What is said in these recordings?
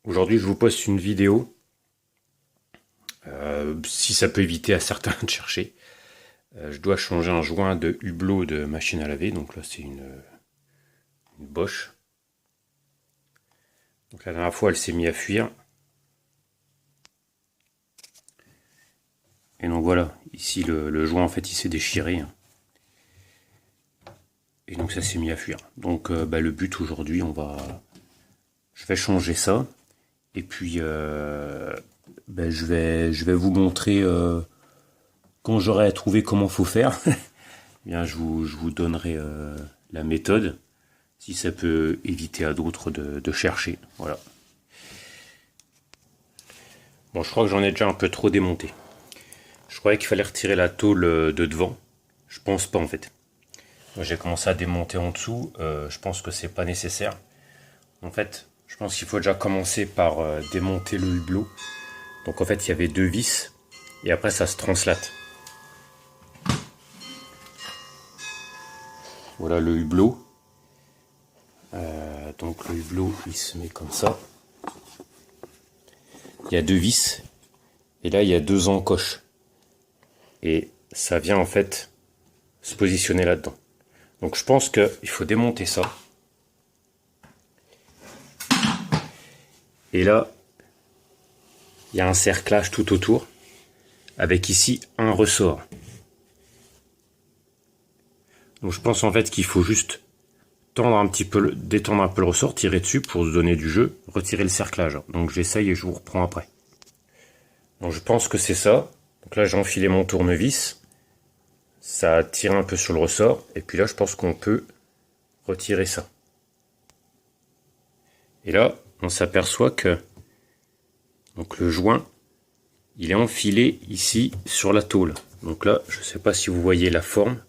Aujourd'hui, je vous poste une vidéo, si ça peut éviter à certains de chercher. Je dois changer un joint de hublot de machine à laver, donc là c'est une Bosch. Donc la dernière fois, elle s'est mise à fuir. Et donc voilà, ici le joint en fait il s'est déchiré. Et donc ça s'est mis à fuir. Donc le but aujourd'hui, je vais changer ça. Et puis je vais vous montrer quand j'aurai trouvé comment faut faire. Bien, je vous donnerai la méthode, si ça peut éviter à d'autres de chercher. Voilà. Bon, je crois que j'en ai déjà un peu trop démonté. Je croyais qu'il fallait retirer la tôle de devant. Je pense pas en fait. J'ai commencé à démonter en dessous. Je pense que c'est pas nécessaire. En fait, je pense qu'il faut déjà commencer par démonter le hublot. Donc en fait, il y avait deux vis et après ça se translate. Voilà le hublot. Donc le hublot, il se met comme ça. Il y a deux vis et là il y a deux encoches. Et ça vient en fait se positionner là-dedans. Donc je pense qu'il faut démonter ça. Et là, il y a un cerclage tout autour, avec ici un ressort. Donc je pense en fait qu'il faut juste tendre un petit peu, détendre un peu le ressort, tirer dessus pour se donner du jeu, retirer le cerclage. Donc j'essaye et je vous reprends après. Donc je pense que c'est ça. Donc là j'ai enfilé mon tournevis, ça tire un peu sur le ressort, et puis là je pense qu'on peut retirer ça. Et là on s'aperçoit que donc le joint, il est enfilé ici sur la tôle. Donc là, je ne sais pas si vous voyez la forme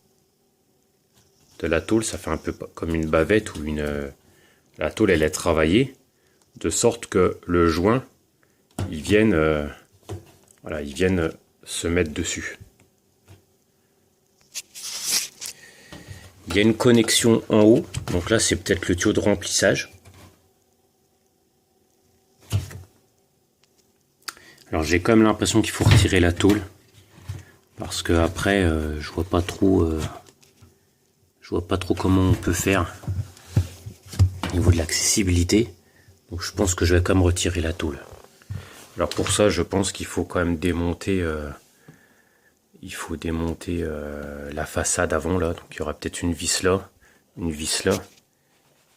de la tôle, ça fait un peu comme une bavette ou une... La tôle, elle est travaillée, de sorte que le joint, il vienne, voilà, il vienne se mettre dessus. Il y a une connexion en haut, donc là, c'est peut-être le tuyau de remplissage. Alors j'ai quand même l'impression qu'il faut retirer la tôle parce que après je vois pas trop comment on peut faire au niveau de l'accessibilité. Donc je pense que je vais quand même retirer la tôle. Alors pour ça je pense qu'il faut quand même démonter la façade avant là. Donc il y aura peut-être une vis là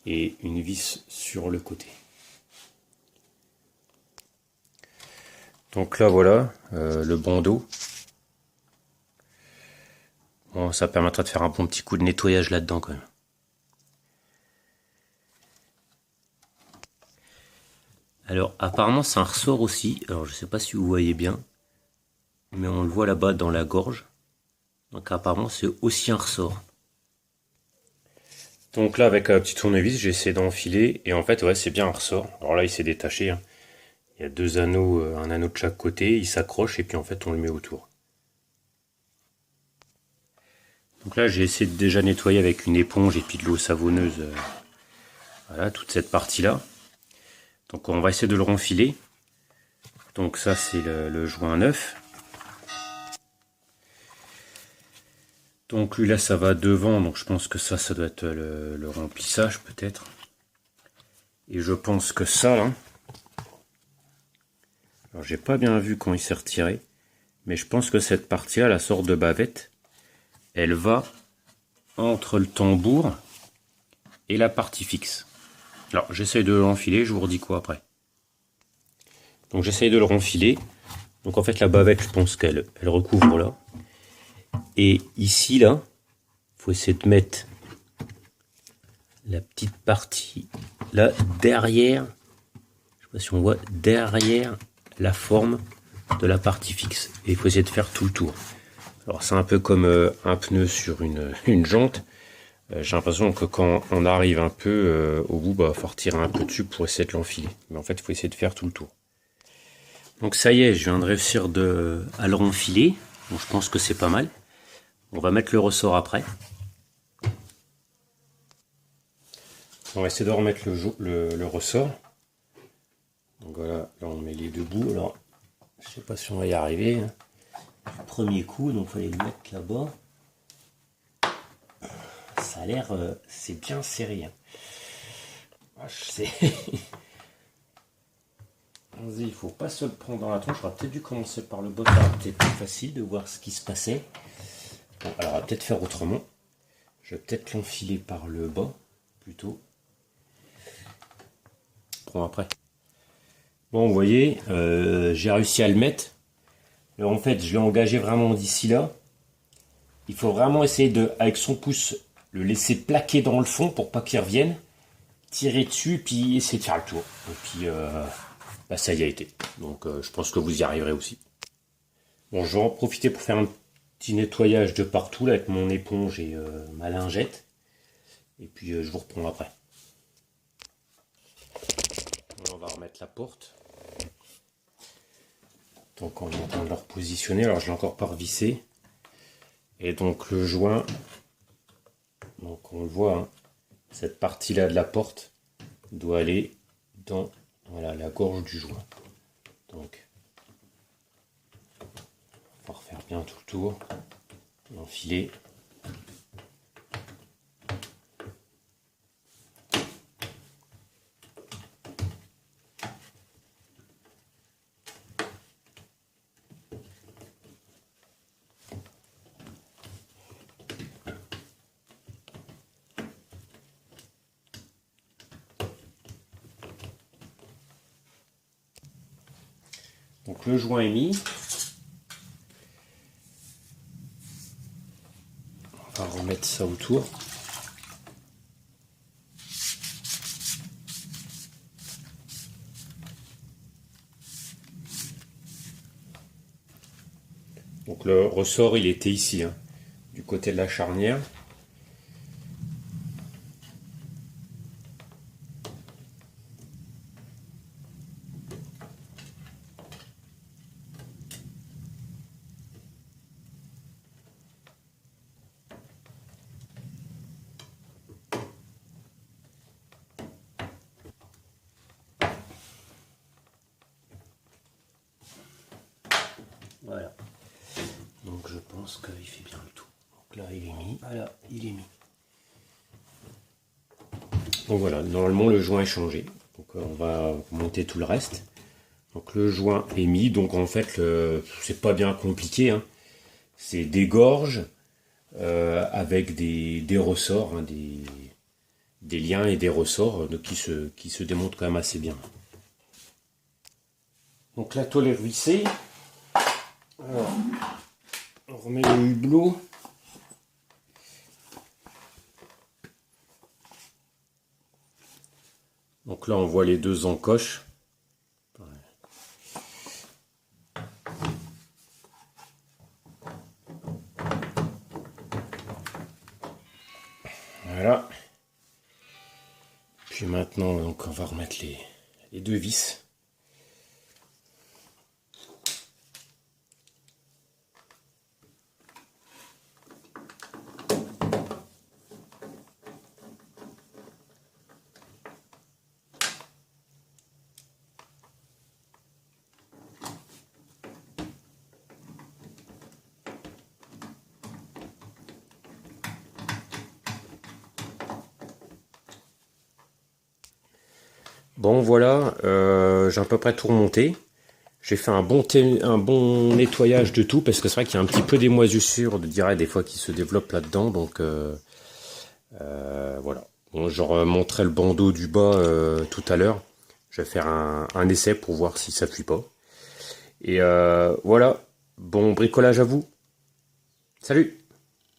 et une vis sur le côté. Donc là voilà le bandeau. Bon, ça permettra de faire un bon petit coup de nettoyage là-dedans quand même. Alors apparemment c'est un ressort aussi. Alors je sais pas si vous voyez bien, mais on le voit là-bas dans la gorge. Donc apparemment c'est aussi un ressort. Donc là avec un petit tournevis j'ai essayé d'enfiler et en fait ouais c'est bien un ressort. Alors là il s'est détaché. Hein. Il y a deux anneaux, un anneau de chaque côté, il s'accroche et puis en fait on le met autour. Donc là j'ai essayé de déjà nettoyer avec une éponge et puis de l'eau savonneuse, voilà toute cette partie là. Donc on va essayer de le renfiler. Donc ça c'est le joint neuf. Donc lui là ça va devant, donc je pense que ça doit être le remplissage peut-être. Et je pense que ça là, alors j'ai pas bien vu quand il s'est retiré, mais je pense que cette partie là, la sorte de bavette, elle va entre le tambour et la partie fixe. Alors j'essaye de l'enfiler, je vous redis quoi après. Donc j'essaye de le renfiler. Donc en fait la bavette je pense qu'elle recouvre là. Et ici là, faut essayer de mettre la petite partie là derrière, je sais pas si on voit, derrière la forme de la partie fixe. Et il faut essayer de faire tout le tour. Alors c'est un peu comme un pneu sur une jante. J'ai l'impression que quand on arrive un peu au bout, il faut retirer un peu dessus pour essayer de l'enfiler. Mais en fait, il faut essayer de faire tout le tour. Donc ça y est, je viens de réussir à le renfiler. Donc je pense que c'est pas mal. On va mettre le ressort après. On va essayer de remettre le ressort. Donc voilà, là on met les deux bouts. Alors, je sais pas si on va y arriver. Hein. Premier coup, donc il fallait le mettre là-bas. Ça a l'air, c'est bien serré. Hein. Ah, je sais. Vas-y, il faut pas se le prendre dans la tronche. J'aurais peut-être dû commencer par le bas, ça aurait peut-être plus facile de voir ce qui se passait. Bon, alors on va peut-être faire autrement. Je vais peut-être l'enfiler par le bas, plutôt. Bon, après. Bon, vous voyez, j'ai réussi à le mettre. Alors, en fait, je l'ai engagé vraiment d'ici là. Il faut vraiment essayer de, avec son pouce, le laisser plaquer dans le fond pour pas qu'il revienne. Tirer dessus, puis essayer de faire le tour. Et puis, bah, ça y a été. Donc, je pense que vous y arriverez aussi. Bon, je vais en profiter pour faire un petit nettoyage de partout, là, avec mon éponge et ma lingette. Et puis, je vous reprends après. Voilà, on va remettre la porte. Donc, on est en train de le repositionner. Alors, je l'ai encore pas revissé. Et donc, le joint, donc on le voit, hein, cette partie-là de la porte doit aller dans voilà, la gorge du joint. Donc, on va refaire bien tout le tour, l'enfiler. Donc le joint est mis. On va remettre ça autour. Donc le ressort il était ici, hein, du côté de la charnière. Voilà. Donc je pense qu'il fait bien le tout. Donc là il est mis. Voilà, il est mis. Donc voilà, normalement le joint est changé. Donc on va monter tout le reste. Donc le joint est mis. Donc en fait c'est pas bien compliqué. Hein. C'est des gorges avec des ressorts, hein, des liens et des ressorts qui se démontent quand même assez bien. Donc la tôle est vissée. Alors, on remet le hublot. Donc là on voit les deux encoches. Voilà. Puis maintenant donc, on va remettre les deux vis. Bon voilà, j'ai à peu près tout remonté. J'ai fait un bon nettoyage de tout parce que c'est vrai qu'il y a un petit peu des moisissures, je dirais, des fois qui se développent là-dedans. Donc voilà. Bon, je remonterai le bandeau du bas tout à l'heure. Je vais faire un essai pour voir si ça fuit pas. Et voilà, bon bricolage à vous. Salut!